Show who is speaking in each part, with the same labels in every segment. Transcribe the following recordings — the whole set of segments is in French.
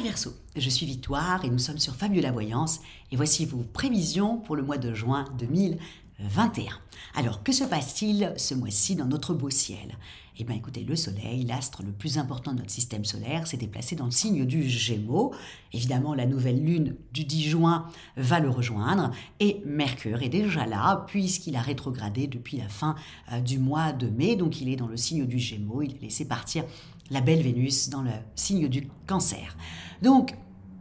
Speaker 1: Verseau, je suis Victoire et nous sommes sur Fabiola Voyance et voici vos prévisions pour le mois de juin 2021. Alors, que se passe-t-il ce mois-ci dans notre beau ciel? Eh bien, écoutez, le Soleil, l'astre le plus important de notre système solaire, s'est déplacé dans le signe du Gémeaux. Évidemment, la nouvelle lune du 10 juin va le rejoindre et Mercure est déjà là puisqu'il a rétrogradé depuis la fin du mois de mai. Donc, il est dans le signe du Gémeaux. Il a laissé partir la belle Vénus dans le signe du Cancer. Donc,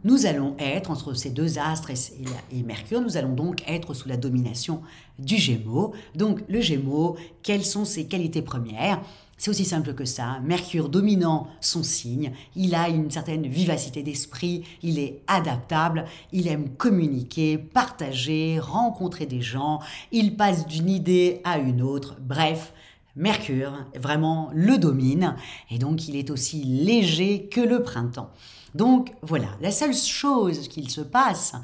Speaker 1: nous allons être, entre ces deux astres et Mercure, nous allons donc être sous la domination du Gémeaux. Donc, le Gémeaux, quelles sont ses qualités premières? C'est aussi simple que ça. Mercure dominant son signe, il a une certaine vivacité d'esprit, il est adaptable, il aime communiquer, partager, rencontrer des gens, il passe d'une idée à une autre, bref. Mercure, vraiment, le domine, et donc il est aussi léger que le printemps. Donc voilà, la seule chose qu'il se passe,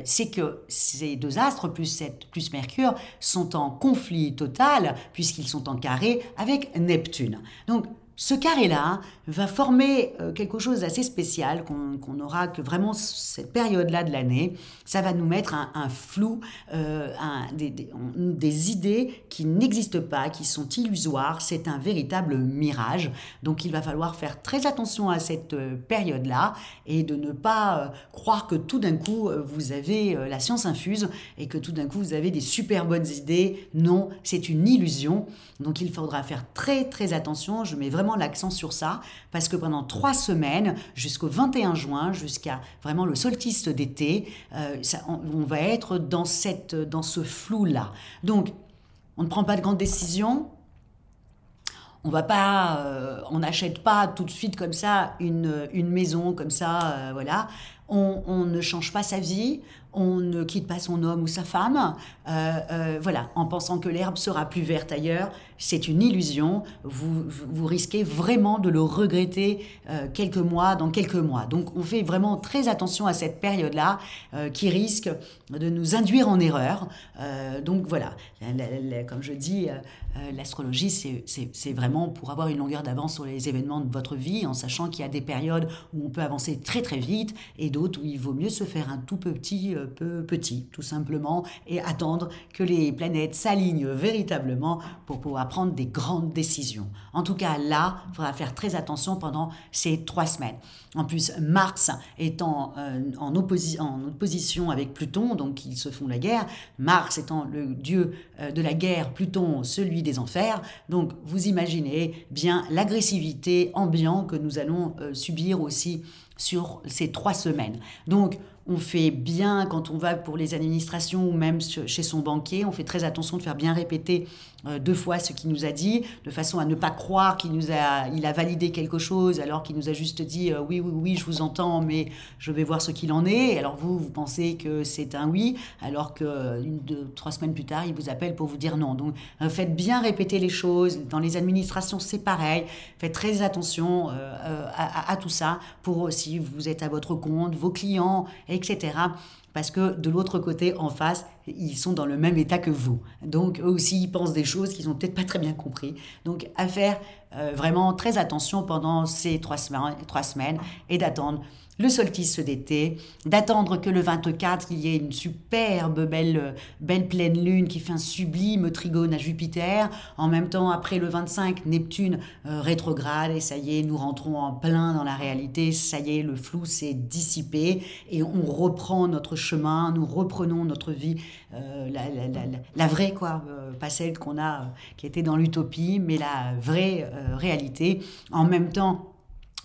Speaker 1: c'est que ces deux astres, plus Mercure, sont en conflit total, puisqu'ils sont en carré avec Neptune. Donc, ce carré-là va former quelque chose d'assez spécial qu'on aura que vraiment cette période-là de l'année. Ça va nous mettre un flou, des idées qui n'existent pas, qui sont illusoires. C'est un véritable mirage. Donc il va falloir faire très attention à cette période-là et de ne pas croire que tout d'un coup vous avez la science infuse et que tout d'un coup vous avez des super bonnes idées. Non, c'est une illusion. Donc il faudra faire très très attention. Je mets vraiment l'accent sur ça parce que pendant 3 semaines jusqu'au 21 juin, jusqu'à vraiment le solstice d'été, on va être dans ce flou-là. Donc, on ne prend pas de grandes décisions. On n'achète pas tout de suite comme ça une maison comme ça, voilà. On ne change pas sa vie, on ne quitte pas son homme ou sa femme, voilà, en pensant que l'herbe sera plus verte ailleurs. C'est une illusion. Vous risquez vraiment de le regretter dans quelques mois. Donc, on fait vraiment très attention à cette période-là qui risque de nous induire en erreur. Donc, voilà, comme je dis, l'astrologie, c'est vraiment pour avoir une longueur d'avance sur les événements de votre vie, en sachant qu'il y a des périodes où on peut avancer très très vite et d'autres où il vaut mieux se faire un tout petit peu petit, tout simplement, et attendre que les planètes s'alignent véritablement pour pouvoir prendre des grandes décisions. En tout cas, là, il faudra faire très attention pendant ces 3 semaines. En plus, Mars étant en opposition avec Pluton, donc ils se font la guerre, Mars étant le dieu de la guerre, Pluton celui des enfers, donc vous imaginez bien l'agressivité ambiante que nous allons subir aussi sur ces 3 semaines. Donc, on fait bien quand on va pour les administrations ou même chez son banquier, on fait très attention de faire bien répéter 2 fois ce qu'il nous a dit, de façon à ne pas croire qu'il a validé quelque chose alors qu'il nous a juste dit oui, je vous entends, mais je vais voir ce qu'il en est. Alors vous pensez que c'est un oui, alors que 3 semaines plus tard, il vous appelle pour vous dire non. Donc faites bien répéter les choses. Dans les administrations, c'est pareil. Faites très attention à tout ça pour si vous êtes à votre compte, vos clients, etc. Parce que de l'autre côté, en face, ils sont dans le même état que vous. Donc, eux aussi, ils pensent des choses qu'ils n'ont peut-être pas très bien compris. Donc, à faire vraiment très attention pendant ces 3 semaines et d'attendre le solstice d'été, d'attendre que le 24, il y ait une superbe, belle pleine lune qui fait un sublime trigone à Jupiter. En même temps, après le 25, Neptune rétrograde et ça y est, nous rentrons en plein dans la réalité. Ça y est, le flou s'est dissipé et on reprend notre chemin, nous reprenons notre vie, la vraie, quoi, pas celle qui était dans l'utopie, mais la vraie réalité. En même temps,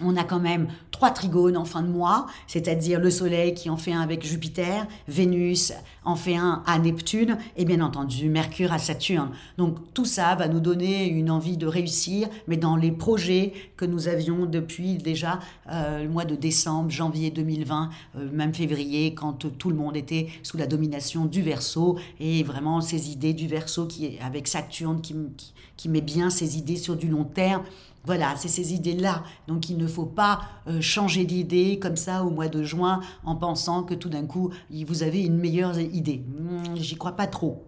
Speaker 1: on a quand même 3 trigones en fin de mois, c'est-à-dire le Soleil qui en fait un avec Jupiter, Vénus en fait un à Neptune et bien entendu Mercure à Saturne. Donc tout ça va nous donner une envie de réussir, mais dans les projets que nous avions depuis déjà le mois de décembre, janvier 2020, même février, quand tout le monde était sous la domination du Verseau et vraiment ces idées du Verseau avec Saturne qui met bien ces idées sur du long terme. Voilà, c'est ces idées-là. Donc, il ne faut pas changer d'idée comme ça au mois de juin en pensant que tout d'un coup, vous avez une meilleure idée. J'y crois pas trop.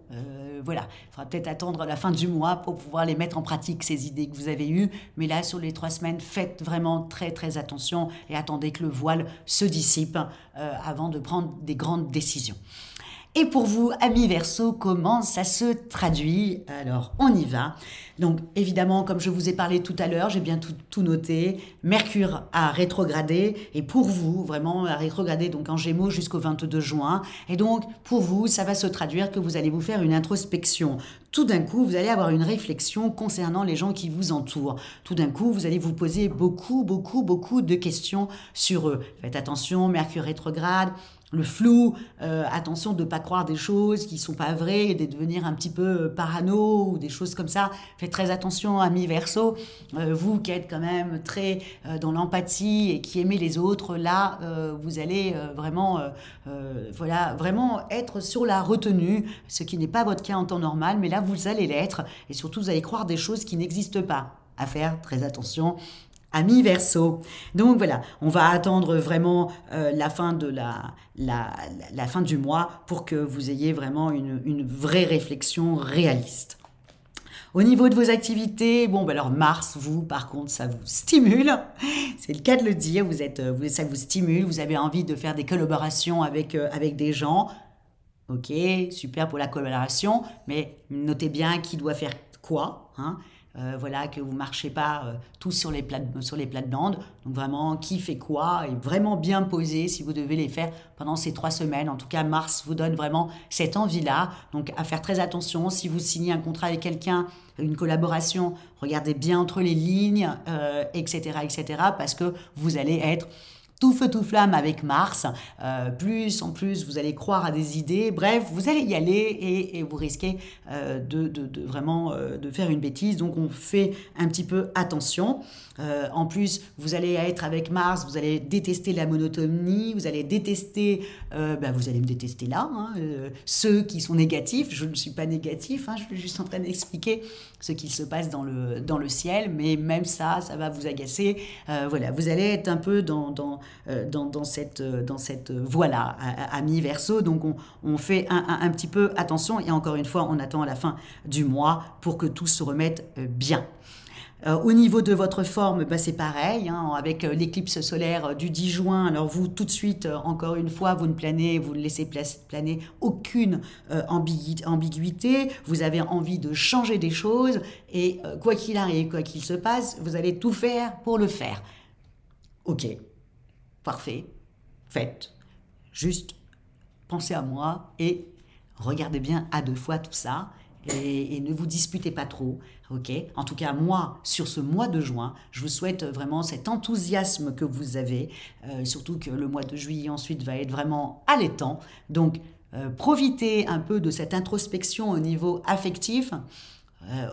Speaker 1: voilà, il faudra peut-être attendre la fin du mois pour pouvoir les mettre en pratique, ces idées que vous avez eues. Mais là, sur les 3 semaines, faites vraiment très très attention et attendez que le voile se dissipe avant de prendre des grandes décisions. Et pour vous, amis Verseau, comment ça se traduit? Alors, on y va. Donc, évidemment, comme je vous ai parlé tout à l'heure, j'ai bien tout noté. Mercure a rétrogradé. Et pour vous, vraiment, a rétrogradé donc en Gémeaux jusqu'au 22 juin. Et donc, pour vous, ça va se traduire que vous allez vous faire une introspection. Tout d'un coup, vous allez avoir une réflexion concernant les gens qui vous entourent. Tout d'un coup, vous allez vous poser beaucoup de questions sur eux. Faites attention, Mercure rétrograde. Le flou, attention de ne pas croire des choses qui ne sont pas vraies et de devenir un petit peu parano ou des choses comme ça. Faites très attention, amis Verseau. Vous qui êtes quand même très dans l'empathie et qui aimez les autres, là, vous allez vraiment être sur la retenue, ce qui n'est pas votre cas en temps normal, mais là, vous allez l'être. Et surtout, vous allez croire des choses qui n'existent pas. À faire très attention. Amis Verseau. Donc voilà, on va attendre vraiment la fin de la fin du mois pour que vous ayez vraiment une vraie réflexion réaliste. Au niveau de vos activités, bon, ben alors Mars, vous, par contre, ça vous stimule. C'est le cas de le dire. Ça vous stimule. Vous avez envie de faire des collaborations avec des gens. Ok, super pour la collaboration, mais notez bien qui doit faire quoi, hein. Voilà, que vous ne marchez pas tous sur les plates-bandes. Donc vraiment, qui fait quoi et vraiment bien posé si vous devez les faire pendant ces 3 semaines. En tout cas, Mars vous donne vraiment cette envie-là. Donc à faire très attention. Si vous signez un contrat avec quelqu'un, une collaboration, regardez bien entre les lignes, etc., parce que vous allez être tout feu tout flamme avec Mars, plus en plus vous allez croire à des idées, bref, vous allez y aller et vous risquez de vraiment de faire une bêtise, donc on fait un petit peu attention. En plus, vous allez être avec Mars, vous allez détester la monotonie, vous allez détester, vous allez me détester là, hein, ceux qui sont négatifs, je ne suis pas négatif, hein, je suis juste en train d'expliquer ce qui se passe dans le ciel, mais même ça va vous agacer. Voilà, vous allez être un peu dans cette voie-là, amis Verseau. Donc on fait un petit peu attention et encore une fois, on attend à la fin du mois pour que tout se remette bien. Au niveau de votre forme, c'est pareil, hein, avec l'éclipse solaire du 10 juin. Alors vous, tout de suite, encore une fois, vous ne laissez planer aucune ambiguïté. Vous avez envie de changer des choses et quoi qu'il arrive, quoi qu'il se passe, vous allez tout faire pour le faire. Ok, parfait, faites. Juste pensez à moi et regardez bien à 2 fois tout ça. Et ne vous disputez pas trop, ok? En tout cas, moi, sur ce mois de juin, je vous souhaite vraiment cet enthousiasme que vous avez, surtout que le mois de juillet ensuite va être vraiment allaitant. Donc, profitez un peu de cette introspection au niveau affectif.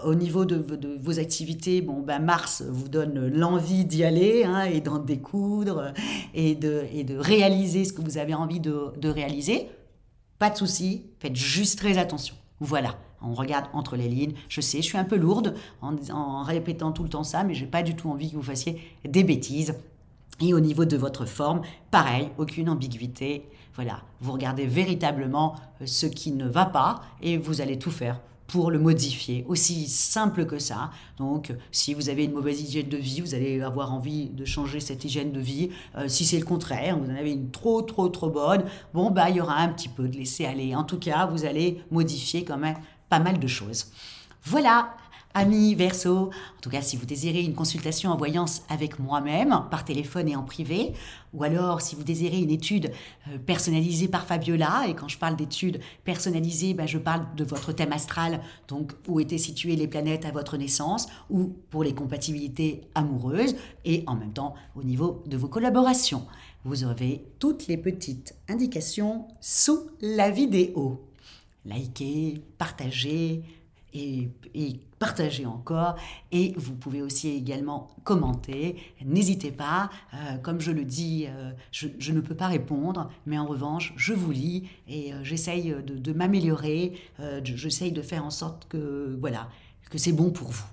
Speaker 1: Au niveau de vos activités, Mars vous donne l'envie d'y aller, hein, et d'en découdre et de réaliser ce que vous avez envie de réaliser. Pas de souci, faites juste très attention. Voilà, on regarde entre les lignes. Je sais, je suis un peu lourde en répétant tout le temps ça, mais je n'ai pas du tout envie que vous fassiez des bêtises. Et au niveau de votre forme, pareil, aucune ambiguïté. Voilà, vous regardez véritablement ce qui ne va pas et vous allez tout faire pour le modifier, aussi simple que ça. Donc, si vous avez une mauvaise hygiène de vie, vous allez avoir envie de changer cette hygiène de vie. Si c'est le contraire, vous en avez une trop bonne, il y aura un petit peu de laisser aller. En tout cas, vous allez modifier quand même pas mal de choses. Voilà, amis Verseau. En tout cas, si vous désirez une consultation en voyance avec moi-même, par téléphone et en privé, ou alors si vous désirez une étude personnalisée par Fabiola, et quand je parle d'études personnalisées, je parle de votre thème astral, donc où étaient situées les planètes à votre naissance, ou pour les compatibilités amoureuses, et en même temps au niveau de vos collaborations. Vous aurez toutes les petites indications sous la vidéo. Likez, partagez, et partagez encore, et vous pouvez aussi également commenter. N'hésitez pas, comme je le dis, je ne peux pas répondre, mais en revanche, je vous lis et j'essaye de m'améliorer, j'essaye de faire en sorte que c'est bon pour vous.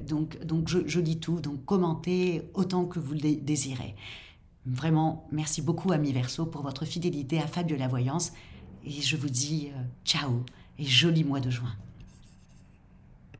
Speaker 1: Donc je lis tout, donc commentez autant que vous le désirez. Vraiment, merci beaucoup, amis Verseau, pour votre fidélité à Fabiola Voyance, et je vous dis ciao et joli mois de juin.